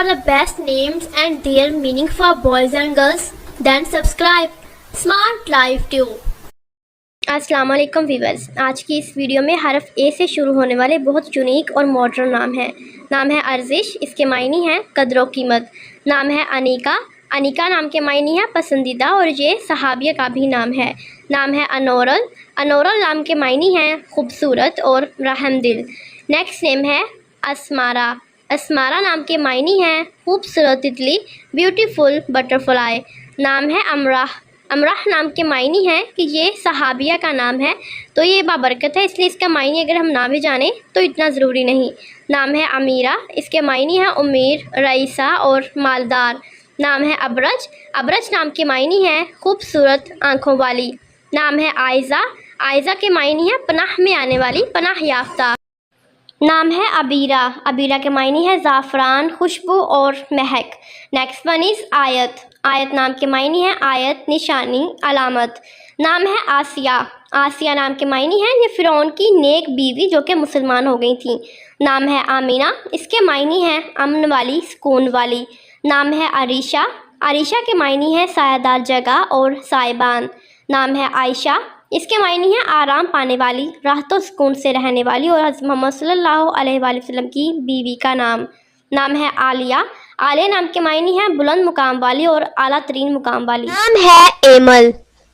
for the best names and their meaning for boys and girls? Then subscribe Smart Life Tube. السلام علیکم viewers, آج کی اس video میں حرف اے سے شروع ہونے والے بہت یونیک اور ماڈرن نام ہے ارزش، اس کے معنی ہیں قدر و قیمت۔ نام ہے انیکا، انیکا نام کے معنی ہے پسندیدہ اور یہ صحابیہ کا بھی نام ہے۔ نام ہے انورل، انورل نام کے معنی ہیں خوبصورت اور رحم دل۔ نیکسٹ نیم ہے اسمارا، اسمارا نام کے معنی ہیں خوبصورت تتلی، بیوٹیفل بٹرفلائی۔ نام ہے امراح، امراح نام کے معنی ہے کہ یہ صحابیہ کا نام ہے تو یہ بابرکت ہے، اس لیے اس کا معنی اگر ہم نہ بھی جانیں تو اتنا ضروری نہیں۔ نام ہے امیرہ، اس کے معنی ہے امیر، رئیسہ اور مالدار۔ نام ہے ابرج، ابرج نام کے معنی ہے خوبصورت آنکھوں والی۔ نام ہے آئزہ، آئزہ کے معنی ہے پناہ میں آنے والی، پناہ یافتہ۔ نام ہے عبیرہ، عبیرہ کے معنی ہے زعفران، خوشبو اور مہک۔ نیکسٹ ون از آیت، آیت نام کے معنی ہے آیت، نشانی، علامت۔ نام ہے آسیہ، آسیہ نام کے معنی ہے یہ فرعون کی نیک بیوی جو کہ مسلمان ہو گئی تھیں۔ نام ہے آمینہ، اس کے معنی ہے امن والی، سکون والی۔ نام ہے عریشہ، عریشہ کے معنی ہے سایہ دار جگہ اور سائبان۔ نام ہے عائشہ، اس کے معنی ہے آرام پانے والی، راحت و سکون سے رہنے والی اور حضرت محمد صلی اللہ علیہ وآلہ وسلم کی بیوی کا نام۔ نام ہے عالیہ، عالیہ نام کے معنی ہے بلند مقام والی اور اعلیٰ ترین مقام والی۔ نام ہے ایمل،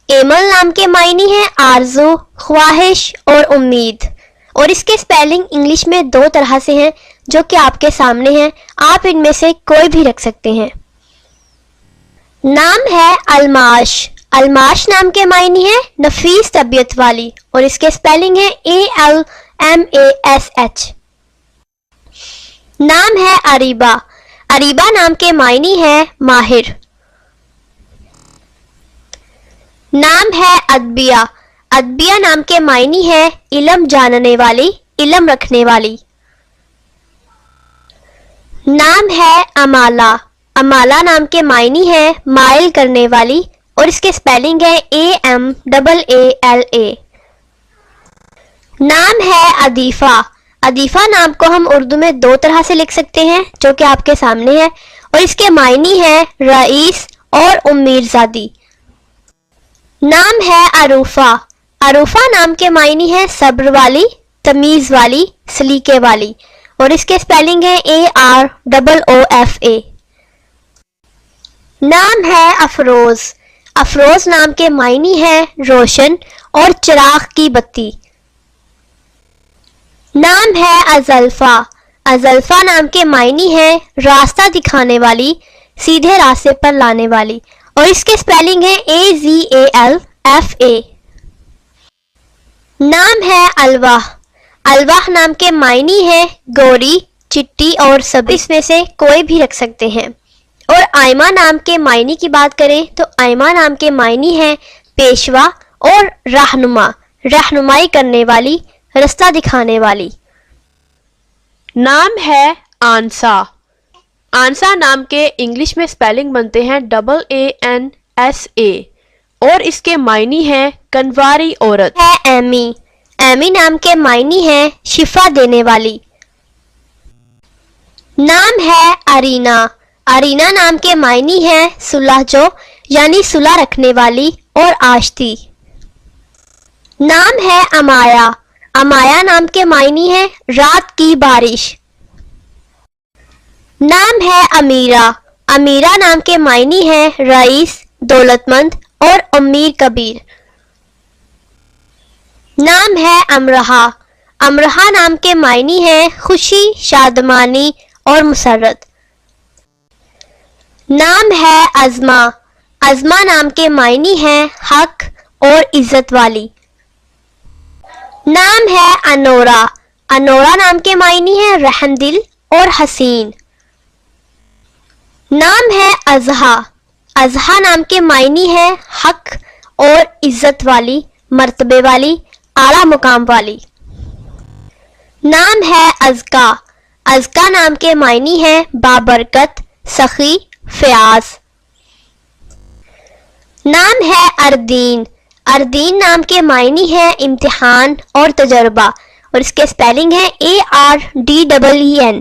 ایمل نام کے معنی ہے آرزو، خواہش اور امید، اور اس کے سپیلنگ انگلش میں دو طرح سے ہیں جو کہ آپ کے سامنے ہیں، آپ ان میں سے کوئی بھی رکھ سکتے ہیں۔ نام ہے الماش، الماش نام کے معنی ہے نفیس طبیعت والی اور اس کے سپیلنگ ہے ALMASH۔ نام ہے اریبہ، اریبہ نام کے معنی ہے ماہر۔ نام ہے ادبیہ، ادبیہ نام کے معنی ہے علم جاننے والی، علم رکھنے والی۔ نام ہے امالہ، امالہ نام کے معنی ہے مائل کرنے والی اور اس کے سپیلنگ ہے AMAALA۔ نام ہے عدیفہ، عدیفہ نام کو ہم اردو میں دو طرح سے لکھ سکتے ہیں جو کہ آپ کے سامنے ہے اور اس کے معنی ہے رئیس اور امیر زادی۔ نام ہے عروفہ، عروفہ نام کے معنی ہے صبر والی، تمیز والی، سلیقے والی اور اس کے سپیلنگ ہے AROOFA۔ نام ہے افروز، افروز نام کے معنی ہے روشن اور چراغ کی بتی۔ نام ہے ازلفا، ازلفا نام کے معنی ہے راستہ دکھانے والی، سیدھے راستے پر لانے والی اور اس کے سپیلنگ ہے AZALFA۔ نام ہے الواح، الواح نام کے معنی ہے گوری، چٹی اور سبز، اس میں سے کوئی بھی رکھ سکتے ہیں۔ اور آئمہ نام کے معنی کی بات کریں تو آئمہ نام کے معنی ہے پیشوا اور رہنما، رہنمائی کرنے والی، رستہ دکھانے والی۔ نام ہے آنسا، آنسا نام کے انگلش میں سپیلنگ بنتے ہیں AANSA اور اس کے معنی ہے کنواری عورت۔ ہے ایمی، ایمی نام کے معنی ہے شفا دینے والی۔ نام ہے ارینا، ارینا نام کے معنی ہے سلحجو یعنی صلح رکھنے والی اور آشتی۔ نام ہے امایا، امایا نام کے معنی ہے رات کی بارش۔ نام ہے امیرہ، امیرہ نام کے معنی ہے رئیس، دولت مند اور امیر کبیر۔ نام ہے امرہا، امرہا نام کے معنی ہے خوشی، شادمانی اور مسرت۔ نام ہے عظمہ، عظمہ نام کے معنی ہے حق اور عزت والی۔ نام ہے انورا، انورا نام کے معنی ہے رحم دل اور حسین۔ نام ہے اضحیٰ، اضحیٰ نام کے معنی ہے حق اور عزت والی، مرتبے والی، اعلیٰ مقام والی۔ نام ہے ازکا، ازکا نام کے معنی ہے بابرکت، سخی، فیاض۔ نام ہے اردین، اردین نام کے معنی ہے امتحان اور تجربہ اور اس کے سپیلنگ ہے ARDEEN۔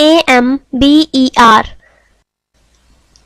AMBER।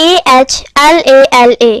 AHLALA।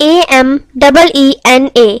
AMEENA।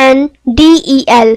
ANDEL।